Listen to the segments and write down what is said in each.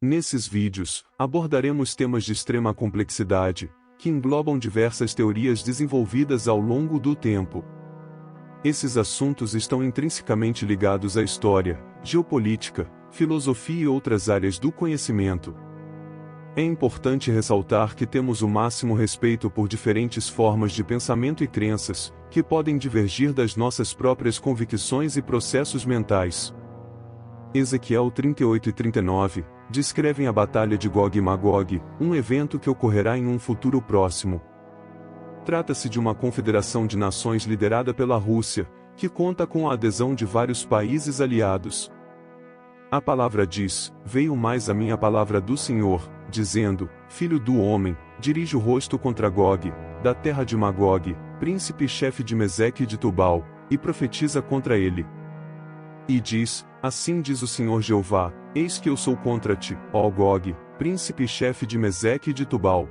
Nesses vídeos, abordaremos temas de extrema complexidade, que englobam diversas teorias desenvolvidas ao longo do tempo. Esses assuntos estão intrinsecamente ligados à história, geopolítica, filosofia e outras áreas do conhecimento. É importante ressaltar que temos o máximo respeito por diferentes formas de pensamento e crenças, que podem divergir das nossas próprias convicções e processos mentais. Ezequiel 38 e 39 descrevem a Batalha de Gog e Magog, um evento que ocorrerá em um futuro próximo. Trata-se de uma confederação de nações liderada pela Rússia, que conta com a adesão de vários países aliados. A palavra diz: "Veio mais a mim a palavra do Senhor, dizendo: Filho do homem, dirige o rosto contra Gog, da terra de Magog, príncipe e chefe de Meseque e de Tubal, e profetiza contra ele. E diz: Assim diz o Senhor Jeová, eis que eu sou contra ti, ó Gog, príncipe e chefe de Meseque e de Tubal.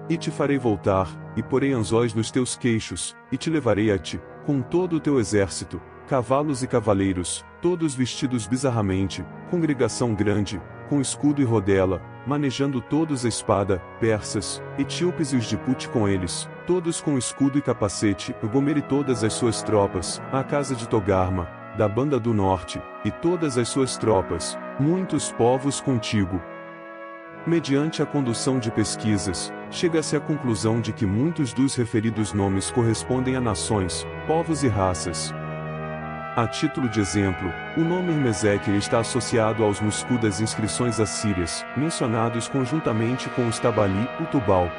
E te farei voltar, e porei anzóis nos teus queixos, e te levarei a ti, com todo o teu exército, cavalos e cavaleiros, todos vestidos bizarramente, congregação grande, com escudo e rodela, manejando todos a espada, persas, etíopes e os de Put com eles, todos com escudo e capacete, Gomer e todas as suas tropas, a casa de Togarma, da banda do norte, e todas as suas tropas, muitos povos contigo." Mediante a condução de pesquisas, chega-se à conclusão de que muitos dos referidos nomes correspondem a nações, povos e raças. A título de exemplo, o nome Meseque está associado aos Muscu das inscrições assírias, mencionados conjuntamente com os Tabali e Tubal.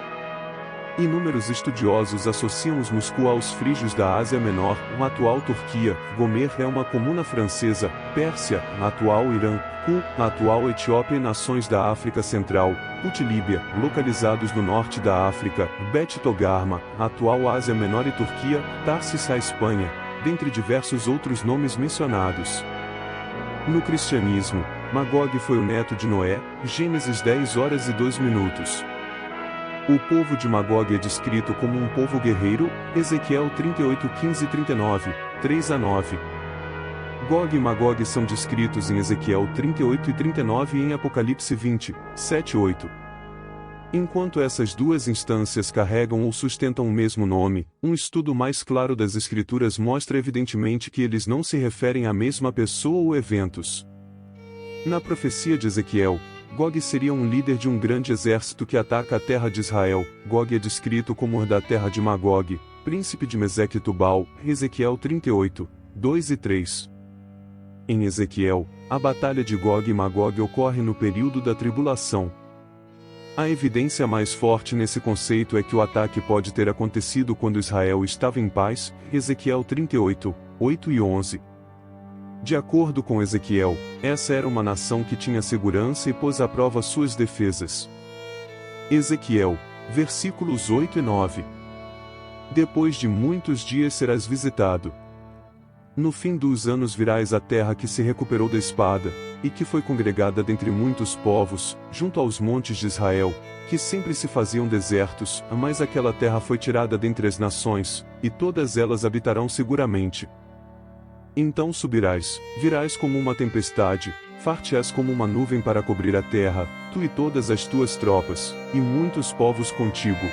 Inúmeros estudiosos associam os Muscu aos frígios da Ásia Menor, na atual Turquia, Gomer é uma comuna francesa, Pérsia, na atual Irã, Ku, na atual Etiópia e nações da África Central, Put e Líbia, localizados no norte da África, Bet Togarma, na atual Ásia Menor e Turquia, Tarsis a Espanha, dentre diversos outros nomes mencionados. No cristianismo, Magog foi o neto de Noé, Gênesis 10h02. O povo de Magog é descrito como um povo guerreiro, Ezequiel 38:15 e 39, 3-9. Gog e Magog são descritos em Ezequiel 38 e 39 e em Apocalipse 20, 7-8. Enquanto essas duas instâncias carregam ou sustentam o mesmo nome, um estudo mais claro das Escrituras mostra evidentemente que eles não se referem à mesma pessoa ou eventos. Na profecia de Ezequiel, Gog seria um líder de um grande exército que ataca a terra de Israel. Gog é descrito como da terra de Magog, príncipe de Meseque e Tubal, Ezequiel 38, 2 e 3. Em Ezequiel, a batalha de Gog e Magog ocorre no período da tribulação. A evidência mais forte nesse conceito é que o ataque pode ter acontecido quando Israel estava em paz, Ezequiel 38, 8 e 11. De acordo com Ezequiel, essa era uma nação que tinha segurança e pôs à prova suas defesas. Ezequiel, versículos 8 e 9. Depois de muitos dias serás visitado. No fim dos anos virás à terra que se recuperou da espada, e que foi congregada dentre muitos povos, junto aos montes de Israel, que sempre se faziam desertos, mas aquela terra foi tirada dentre as nações, e todas elas habitarão seguramente. Então subirás, virás como uma tempestade, far-te-ás como uma nuvem para cobrir a terra, tu e todas as tuas tropas, e muitos povos contigo.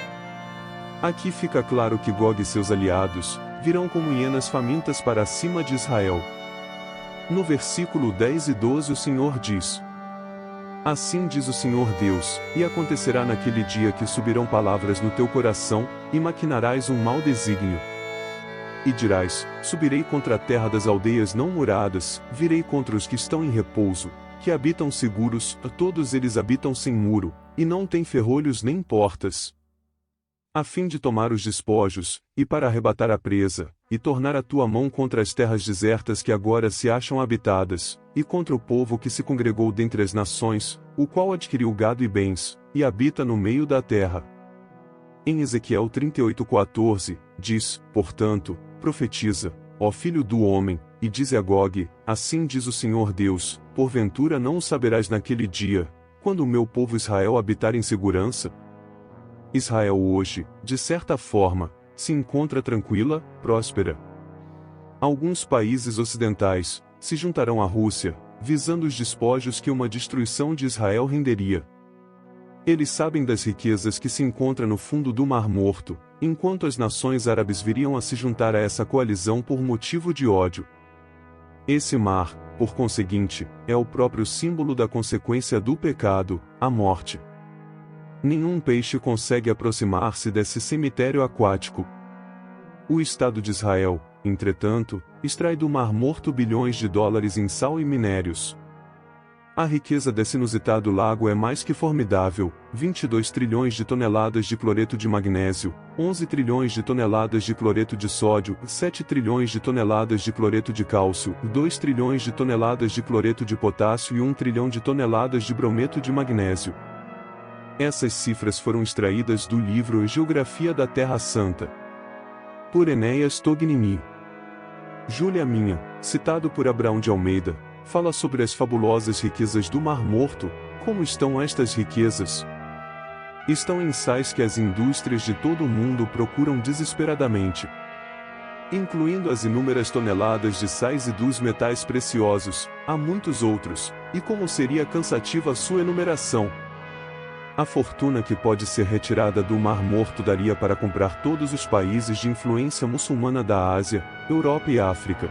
Aqui fica claro que Gog e seus aliados virão como hienas famintas para cima de Israel. No versículo 10 e 12 o Senhor diz: Assim diz o Senhor Deus, e acontecerá naquele dia que subirão palavras no teu coração, e maquinarás um mau desígnio. E dirás: subirei contra a terra das aldeias não muradas, virei contra os que estão em repouso, que habitam seguros, todos eles habitam sem muro, e não têm ferrolhos nem portas. A fim de tomar os despojos, e para arrebatar a presa, e tornar a tua mão contra as terras desertas que agora se acham habitadas, e contra o povo que se congregou dentre as nações, o qual adquiriu gado e bens, e habita no meio da terra. Em Ezequiel 38:14, diz, portanto, profetiza, ó filho do homem, e dize a Gog, assim diz o Senhor Deus, porventura não o saberás naquele dia, quando o meu povo Israel habitar em segurança? Israel hoje, de certa forma, se encontra tranquila, próspera. Alguns países ocidentais se juntarão à Rússia, visando os despojos que uma destruição de Israel renderia. Eles sabem das riquezas que se encontram no fundo do Mar Morto, enquanto as nações árabes viriam a se juntar a essa coalizão por motivo de ódio. Esse mar, por conseguinte, é o próprio símbolo da consequência do pecado, a morte. Nenhum peixe consegue aproximar-se desse cemitério aquático. O Estado de Israel, entretanto, extrai do Mar Morto bilhões de dólares em sal e minérios. A riqueza desse inusitado lago é mais que formidável: 22 trilhões de toneladas de cloreto de magnésio, 11 trilhões de toneladas de cloreto de sódio, 7 trilhões de toneladas de cloreto de cálcio, 2 trilhões de toneladas de cloreto de potássio e 1 trilhão de toneladas de brometo de magnésio. Essas cifras foram extraídas do livro Geografia da Terra Santa, por Enéas Tognini. Júlia Minha, citado por Abraão de Almeida, fala sobre as fabulosas riquezas do Mar Morto. Como estão estas riquezas? Estão em sais que as indústrias de todo o mundo procuram desesperadamente, incluindo as inúmeras toneladas de sais e dos metais preciosos. Há muitos outros, e como seria cansativa a sua enumeração. A fortuna que pode ser retirada do Mar Morto daria para comprar todos os países de influência muçulmana da Ásia, Europa e África.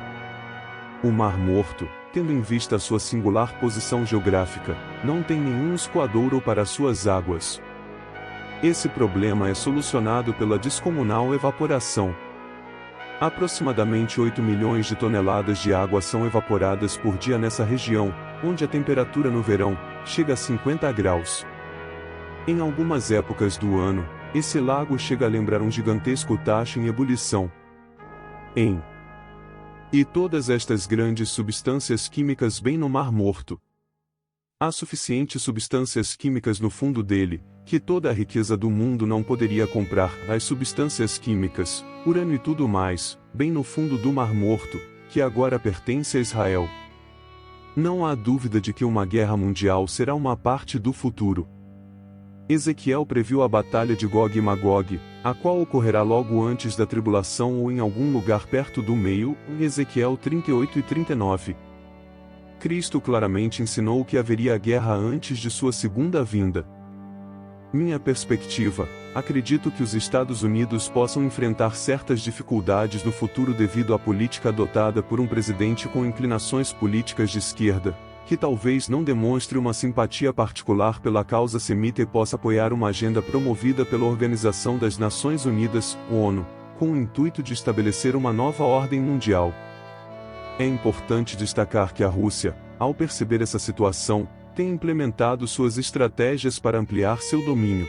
O Mar Morto, tendo em vista sua singular posição geográfica, não tem nenhum escoadouro para suas águas. Esse problema é solucionado pela descomunal evaporação. Aproximadamente 8 milhões de toneladas de água são evaporadas por dia nessa região, onde a temperatura no verão chega a 50 graus. Em algumas épocas do ano, esse lago chega a lembrar um gigantesco tacho em ebulição. E todas estas grandes substâncias químicas bem no Mar Morto. Há suficientes substâncias químicas no fundo dele, que toda a riqueza do mundo não poderia comprar. As substâncias químicas, urânio e tudo mais, bem no fundo do Mar Morto, que agora pertence a Israel. Não há dúvida de que uma guerra mundial será uma parte do futuro. Ezequiel previu a batalha de Gog e Magog, a qual ocorrerá logo antes da tribulação ou em algum lugar perto do meio, em Ezequiel 38 e 39. Cristo claramente ensinou que haveria guerra antes de sua segunda vinda. Minha perspectiva: acredito que os Estados Unidos possam enfrentar certas dificuldades no futuro devido à política adotada por um presidente com inclinações políticas de esquerda, que talvez não demonstre uma simpatia particular pela causa semita e possa apoiar uma agenda promovida pela Organização das Nações Unidas, ONU, com o intuito de estabelecer uma nova ordem mundial. É importante destacar que a Rússia, ao perceber essa situação, tem implementado suas estratégias para ampliar seu domínio.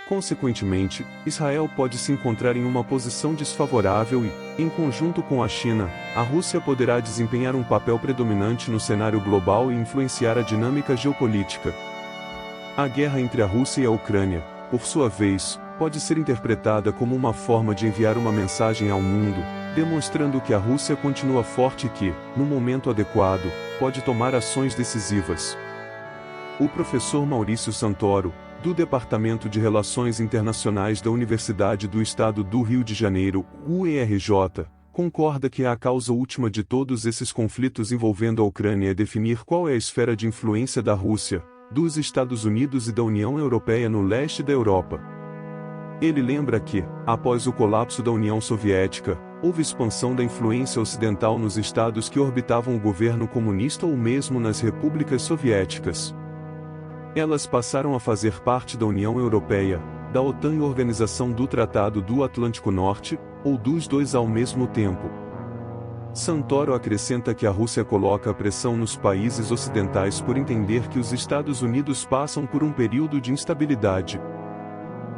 Consequentemente, Israel pode se encontrar em uma posição desfavorável e, em conjunto com a China, a Rússia poderá desempenhar um papel predominante no cenário global e influenciar a dinâmica geopolítica. A guerra entre a Rússia e a Ucrânia, por sua vez, pode ser interpretada como uma forma de enviar uma mensagem ao mundo, demonstrando que a Rússia continua forte e que, no momento adequado, pode tomar ações decisivas. O professor Maurício Santoro, do Departamento de Relações Internacionais da Universidade do Estado do Rio de Janeiro, UERJ, concorda que a causa última de todos esses conflitos envolvendo a Ucrânia é definir qual é a esfera de influência da Rússia, dos Estados Unidos e da União Europeia no leste da Europa. Ele lembra que, após o colapso da União Soviética, houve expansão da influência ocidental nos estados que orbitavam o governo comunista ou mesmo nas repúblicas soviéticas. Elas passaram a fazer parte da União Europeia, da OTAN e Organização do Tratado do Atlântico Norte, ou dos dois ao mesmo tempo. Santoro acrescenta que a Rússia coloca a pressão nos países ocidentais por entender que os Estados Unidos passam por um período de instabilidade.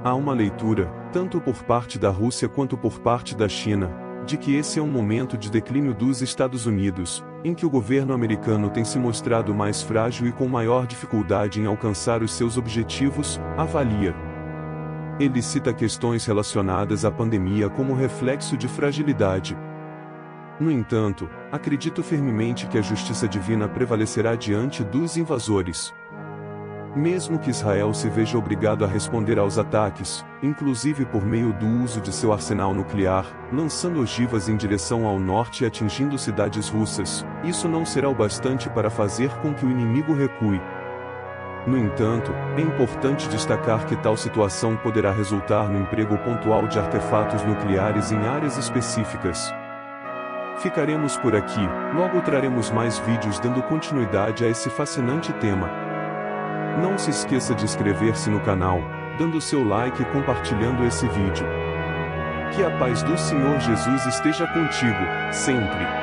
Há uma leitura, tanto por parte da Rússia quanto por parte da China, de que esse é um momento de declínio dos Estados Unidos, em que o governo americano tem se mostrado mais frágil e com maior dificuldade em alcançar os seus objetivos, avalia. Ele cita questões relacionadas à pandemia como reflexo de fragilidade. No entanto, acredito firmemente que a justiça divina prevalecerá diante dos invasores. Mesmo que Israel se veja obrigado a responder aos ataques, inclusive por meio do uso de seu arsenal nuclear, lançando ogivas em direção ao norte e atingindo cidades russas, isso não será o bastante para fazer com que o inimigo recue. No entanto, é importante destacar que tal situação poderá resultar no emprego pontual de artefatos nucleares em áreas específicas. Ficaremos por aqui, logo traremos mais vídeos dando continuidade a esse fascinante tema. Não se esqueça de inscrever-se no canal, dando seu like e compartilhando esse vídeo. Que a paz do Senhor Jesus esteja contigo, sempre.